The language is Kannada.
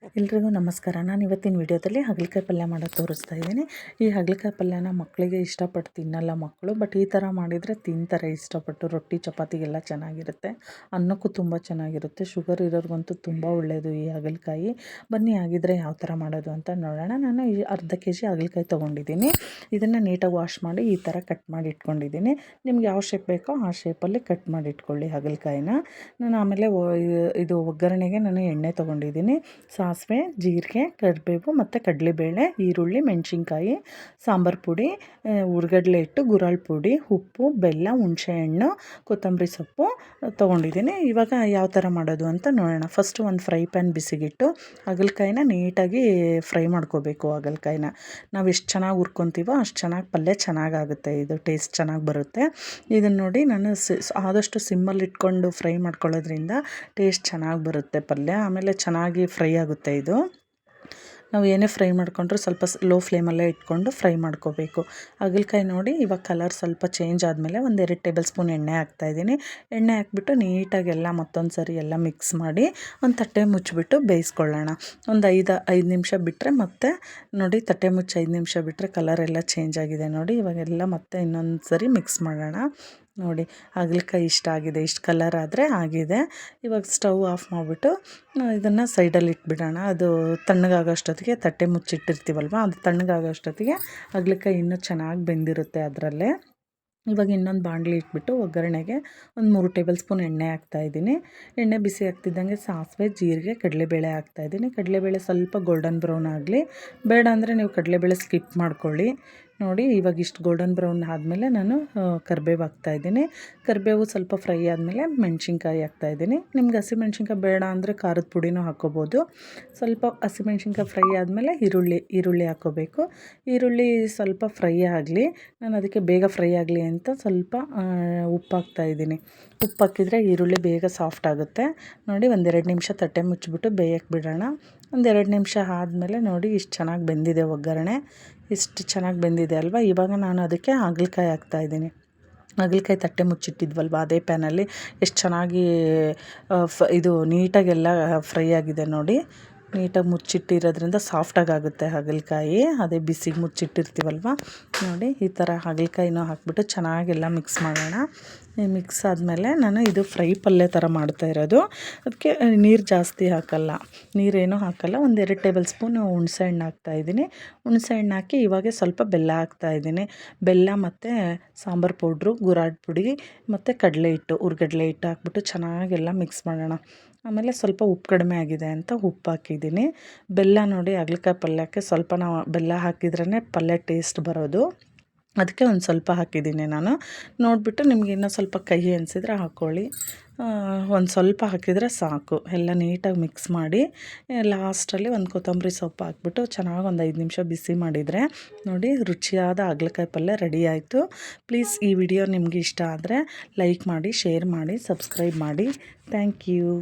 ಎಲ್ರಿಗೂ ನಮಸ್ಕಾರ. ನಾನು ಇವತ್ತಿನ ವಿಡಿಯೋದಲ್ಲಿ ಹಾಗಲಕಾಯಿ ಪಲ್ಯ ಮಾಡೋದು ತೋರಿಸ್ತಾ ಇದ್ದೀನಿ. ಈ ಹಾಗಲಕಾಯಿ ಪಲ್ಯನ ಮಕ್ಕಳಿಗೆ ಇಷ್ಟಪಟ್ಟು ತಿನ್ನಲ್ಲ ಮಕ್ಕಳು, ಬಟ್ ಈ ಥರ ಮಾಡಿದರೆ ತಿಂತಾರೆ ಇಷ್ಟಪಟ್ಟು. ರೊಟ್ಟಿ ಚಪಾತಿಗೆಲ್ಲ ಚೆನ್ನಾಗಿರುತ್ತೆ, ಅನ್ನಕ್ಕೂ ತುಂಬ ಚೆನ್ನಾಗಿರುತ್ತೆ. ಶುಗರ್ ಇರೋರಿಗಂತೂ ತುಂಬ ಒಳ್ಳೆಯದು ಈ ಹಾಗಲಕಾಯಿ. ಬನ್ನಿ ಆಗಿದ್ರೆ ಯಾವ ಥರ ಮಾಡೋದು ಅಂತ ನೋಡೋಣ. ನಾನು ಈ ಅರ್ಧ ಕೆ ಜಿ ಹಾಗಲಕಾಯಿ ತೊಗೊಂಡಿದ್ದೀನಿ. ಇದನ್ನು ನೀಟಾಗಿ ವಾಶ್ ಮಾಡಿ ಈ ಥರ ಕಟ್ ಮಾಡಿ ಇಟ್ಕೊಂಡಿದ್ದೀನಿ. ನಿಮ್ಗೆ ಯಾವ ಶೇಪ್ ಬೇಕೋ ಆ ಶೇಪಲ್ಲಿ ಕಟ್ ಮಾಡಿ ಇಟ್ಕೊಳ್ಳಿ ಹಾಗಲಕಾಯಿನ. ನಾನು ಆಮೇಲೆ ಇದು ಒಗ್ಗರಣೆಗೆ ನಾನು ಎಣ್ಣೆ ತೊಗೊಂಡಿದ್ದೀನಿ. ಸಾಸಿವೆ, ಜೀರಿಗೆ, ಕರಿಬೇವು ಮತ್ತು ಕಡಲೆಬೇಳೆ, ಈರುಳ್ಳಿ, ಮೆಣಸಿನ್ಕಾಯಿ, ಸಾಂಬಾರು ಪುಡಿ, ಹುರ್ಗಡ್ಲೆ ಹಿಟ್ಟು, ಗುರಾಳ್ ಪುಡಿ, ಉಪ್ಪು, ಬೆಲ್ಲ, ಹುಣಸೆಹಣ್ಣು, ಕೊತ್ತಂಬರಿ ಸೊಪ್ಪು ತೊಗೊಂಡಿದ್ದೀನಿ. ಇವಾಗ ಯಾವ ಥರ ಮಾಡೋದು ಅಂತ ನೋಡೋಣ. ಫಸ್ಟು ಒಂದು ಫ್ರೈ ಪ್ಯಾನ್ ಬಿಸಿಗಿಟ್ಟು ಹಾಗಲಕಾಯಿನ ನೀಟಾಗಿ ಫ್ರೈ ಮಾಡ್ಕೋಬೇಕು. ಹಾಗಲಕಾಯಿನ ನಾವು ಎಷ್ಟು ಚೆನ್ನಾಗಿ ಹುರ್ಕೊತೀವೋ ಅಷ್ಟು ಚೆನ್ನಾಗಿ ಪಲ್ಯ ಚೆನ್ನಾಗಾಗುತ್ತೆ, ಇದು ಟೇಸ್ಟ್ ಚೆನ್ನಾಗಿ ಬರುತ್ತೆ. ಇದನ್ನು ನೋಡಿ ನಾನು ಆದಷ್ಟು ಸಿಮ್ಮಲ್ಲಿ ಇಟ್ಕೊಂಡು ಫ್ರೈ ಮಾಡ್ಕೊಳ್ಳೋದ್ರಿಂದ ಟೇಸ್ಟ್ ಚೆನ್ನಾಗಿ ಬರುತ್ತೆ ಪಲ್ಯ. ಆಮೇಲೆ ಚೆನ್ನಾಗಿ ಫ್ರೈ ಆಗುತ್ತೆ. ಇದು ನಾವು ಏನೇ ಫ್ರೈ ಮಾಡಿಕೊಂಡ್ರೂ ಸ್ವಲ್ಪ ಲೋ ಫ್ಲೇಮಲ್ಲೇ ಇಟ್ಕೊಂಡು ಫ್ರೈ ಮಾಡ್ಕೋಬೇಕು. ಹಾಗಲಕಾಯಿ ನೋಡಿ ಇವಾಗ ಕಲರ್ ಸ್ವಲ್ಪ ಚೇಂಜ್ ಆದಮೇಲೆ ಒಂದು 2 ಟೇಬಲ್ ಸ್ಪೂನ್ ಎಣ್ಣೆ ಹಾಕ್ತಾಯಿದ್ದೀನಿ. ಎಣ್ಣೆ ಹಾಕ್ಬಿಟ್ಟು ನೀಟಾಗೆಲ್ಲ ಮತ್ತೊಂದು ಸರಿ ಎಲ್ಲ ಮಿಕ್ಸ್ ಮಾಡಿ ಒಂದು ತಟ್ಟೆ ಮುಚ್ಚಿಬಿಟ್ಟು ಬೇಯಿಸ್ಕೊಳ್ಳೋಣ. ಒಂದು 5 ನಿಮಿಷ ಬಿಟ್ಟರೆ ಮತ್ತೆ ನೋಡಿ, ತಟ್ಟೆ ಮುಚ್ಚಿ 5 ನಿಮಿಷ ಬಿಟ್ಟರೆ ಕಲರ್ ಎಲ್ಲ ಚೇಂಜ್ ಆಗಿದೆ ನೋಡಿ. ಇವಾಗೆಲ್ಲ ಮತ್ತೆ ಇನ್ನೊಂದು ಸರಿ ಮಿಕ್ಸ್ ಮಾಡೋಣ. ನೋಡಿ ಹಾಗಲಕಾಯಿ ಇಷ್ಟ ಆಗಿದೆ, ಇಷ್ಟು ಕಲರ್ ಆದರೆ ಆಗಿದೆ. ಇವಾಗ ಸ್ಟವ್ ಆಫ್ ಮಾಡಿಬಿಟ್ಟು ಇದನ್ನು ಸೈಡಲ್ಲಿ ಇಟ್ಬಿಡೋಣ. ಅದು ತಣ್ಣಗಾಗೋಷ್ಟೊತ್ತಿಗೆ ತಟ್ಟೆ ಮುಚ್ಚಿಟ್ಟಿರ್ತೀವಲ್ವ, ಅದು ತಣ್ಣಗಾಗೋಷ್ಟೊತ್ತಿಗೆ ಹಾಗಲಕಾಯಿ ಇನ್ನೂ ಚೆನ್ನಾಗಿ ಬೆಂದಿರುತ್ತೆ ಅದರಲ್ಲೇ. ಇವಾಗ ಇನ್ನೊಂದು ಬಾಣಲಿ ಇಟ್ಬಿಟ್ಟು ಒಗ್ಗರಣೆಗೆ ಒಂದು 3 ಟೇಬಲ್ ಸ್ಪೂನ್ ಎಣ್ಣೆ ಹಾಕ್ತಾಯಿದ್ದೀನಿ. ಎಣ್ಣೆ ಬಿಸಿ ಆಗ್ತಿದ್ದಂಗೆ ಸಾಸಿವೆ, ಜೀರಿಗೆ, ಕಡಲೆಬೇಳೆ ಹಾಕ್ತಾಯಿದ್ದೀನಿ. ಕಡಲೆಬೇಳೆ ಸ್ವಲ್ಪ ಗೋಲ್ಡನ್ ಬ್ರೌನ್ ಆಗಲಿ. ಬೇಡ ಅಂದರೆ ನೀವು ಕಡಲೆಬೇಳೆ ಸ್ಕಿಪ್ ಮಾಡ್ಕೊಳ್ಳಿ. ನೋಡಿ ಇವಾಗ ಇಷ್ಟು ಗೋಲ್ಡನ್ ಬ್ರೌನ್ ಆದಮೇಲೆ ನಾನು ಕರಿಬೇವು ಹಾಕ್ತಾಯಿದ್ದೀನಿ. ಕರಿಬೇವು ಸ್ವಲ್ಪ ಫ್ರೈ ಆದಮೇಲೆ ಮೆಣಸಿನ್ಕಾಯಿ ಹಾಕ್ತಾಯಿದ್ದೀನಿ. ನಿಮ್ಗೆ ಹಸಿಮೆಣ್ಸಿನ್ಕಾಯಿ ಬೇಡ ಅಂದರೆ ಖಾರದ ಪುಡಿನೂ ಹಾಕ್ಕೋಬೋದು. ಸ್ವಲ್ಪ ಹಸಿಮೆಣ್ಸಿನ್ಕಾಯಿ ಫ್ರೈ ಆದಮೇಲೆ ಈರುಳ್ಳಿ ಹಾಕ್ಕೋಬೇಕು. ಈರುಳ್ಳಿ ಸ್ವಲ್ಪ ಫ್ರೈ ಆಗಲಿ, ನಾನು ಅದಕ್ಕೆ ಬೇಗ ಫ್ರೈ ಆಗಲಿ ಅಂತ ಸ್ವಲ್ಪ ಉಪ್ಪು ಹಾಕ್ತಾಯಿದ್ದೀನಿ. ಉಪ್ಪು ಹಾಕಿದರೆ ಈರುಳ್ಳಿ ಬೇಗ ಸಾಫ್ಟ್ ಆಗುತ್ತೆ. ನೋಡಿ 1-2 ನಿಮಿಷ ತಟ್ಟೆ ಮುಚ್ಚಿಬಿಟ್ಟು ಬೇಯಕ್ಕೆ ಬಿಡೋಣ. 1-2 ನಿಮಿಷ ಆದಮೇಲೆ ನೋಡಿ ಇಷ್ಟು ಚೆನ್ನಾಗಿ ಬೆಂದಿದೆ ಒಗ್ಗರಣೆ, ಇಷ್ಟು ಚೆನ್ನಾಗಿ ಬೆಂದಿದೆ ಅಲ್ವಾ. ಇವಾಗ ನಾನು ಅದಕ್ಕೆ ಹಾಗಲಕಾಯಿ ಹಾಕ್ತಾಯಿದ್ದೀನಿ. ಹಾಗಲಕಾಯಿ ತಟ್ಟೆ ಮುಚ್ಚಿಟ್ಟಿದ್ವಲ್ವ ಅದೇ ಪ್ಯಾನಲ್ಲಿ ಎಷ್ಟು ಚೆನ್ನಾಗಿ ಇದು ನೀಟಾಗೆಲ್ಲ ಫ್ರೈ ಆಗಿದೆ ನೋಡಿ. ನೀಟಾಗಿ ಮುಚ್ಚಿಟ್ಟಿರೋದ್ರಿಂದ ಸಾಫ್ಟಾಗಿ ಆಗುತ್ತೆ ಹಾಗಲಕಾಯಿ, ಅದೇ ಬಿಸಿಗೆ ಮುಚ್ಚಿಟ್ಟಿರ್ತೀವಲ್ವ. ನೋಡಿ ಈ ಥರ ಹಾಗಲಕಾಯಿನೂ ಹಾಕ್ಬಿಟ್ಟು ಚೆನ್ನಾಗೆಲ್ಲ ಮಿಕ್ಸ್ ಮಾಡೋಣ. ಮಿಕ್ಸ್ ಆದಮೇಲೆ ನಾನು ಇದು ಫ್ರೈ ಪಲ್ಯ ಥರ ಮಾಡ್ತಾಯಿರೋದು, ಅದಕ್ಕೆ ನೀರು ಜಾಸ್ತಿ ಹಾಕಲ್ಲ, ನೀರೇನೂ ಹಾಕಲ್ಲ. 1-2 ಟೇಬಲ್ ಸ್ಪೂನ್ ಹುಣಸೆಹಣ್ಣು ಹಾಕ್ತಾಯಿದ್ದೀನಿ. ಹುಣಸೆಹಣ್ಣು ಹಾಕಿ ಇವಾಗ ಸ್ವಲ್ಪ ಬೆಲ್ಲ ಹಾಕ್ತಾಯಿದ್ದೀನಿ. ಬೆಲ್ಲ ಮತ್ತು ಸಾಂಬಾರು ಪೌಡ್ರು, ಗುರಾಳ್ ಪುಡಿ ಮತ್ತು ಕಡಲೆ ಹಿಟ್ಟು, ಹುರ್ಗಡ್ಲೆ ಹಿಟ್ಟು ಹಾಕ್ಬಿಟ್ಟು ಚೆನ್ನಾಗೆಲ್ಲ ಮಿಕ್ಸ್ ಮಾಡೋಣ. ಆಮೇಲೆ ಸ್ವಲ್ಪ ಉಪ್ಪು ಕಡಿಮೆ ಆಗಿದೆ ಅಂತ ಉಪ್ಪು ಹಾಕಿದ್ದೀನಿ. ಬೆಲ್ಲ ನೋಡಿ ಹಾಗಲಕಾಯಿ ಪಲ್ಯಕ್ಕೆ ಸ್ವಲ್ಪ ನಾವು ಬೆಲ್ಲ ಹಾಕಿದ್ರೇ ಪಲ್ಯ ಟೇಸ್ಟ್ ಬರೋದು, ಅದಕ್ಕೆ ಒಂದು ಸ್ವಲ್ಪ ಹಾಕಿದ್ದೀನಿ ನಾನು. ನೋಡಿಬಿಟ್ಟು ನಿಮ್ಗೆ ಇನ್ನೂ ಸ್ವಲ್ಪ ಕಹಿ ಅನಿಸಿದ್ರೆ ಹಾಕ್ಕೊಳ್ಳಿ. ಒಂದು ಸ್ವಲ್ಪ ಹಾಕಿದರೆ ಸಾಕು. ಎಲ್ಲ ನೀಟಾಗಿ ಮಿಕ್ಸ್ ಮಾಡಿ ಲಾಸ್ಟಲ್ಲಿ ಒಂದು ಕೊತ್ತಂಬರಿ ಸೊಪ್ಪು ಹಾಕ್ಬಿಟ್ಟು ಚೆನ್ನಾಗಿ ಒಂದು 5 ನಿಮಿಷ ಬಿಸಿ ಮಾಡಿದರೆ ನೋಡಿ ರುಚಿಯಾದ ಹಾಗಲಕಾಯಿ ಪಲ್ಯ ರೆಡಿ ಆಯಿತು. ಪ್ಲೀಸ್ ಈ ವಿಡಿಯೋ ನಿಮಗೆ ಇಷ್ಟ ಆದರೆ ಲೈಕ್ ಮಾಡಿ, ಶೇರ್ ಮಾಡಿ, ಸಬ್ಸ್ಕ್ರೈಬ್ ಮಾಡಿ. Thank you.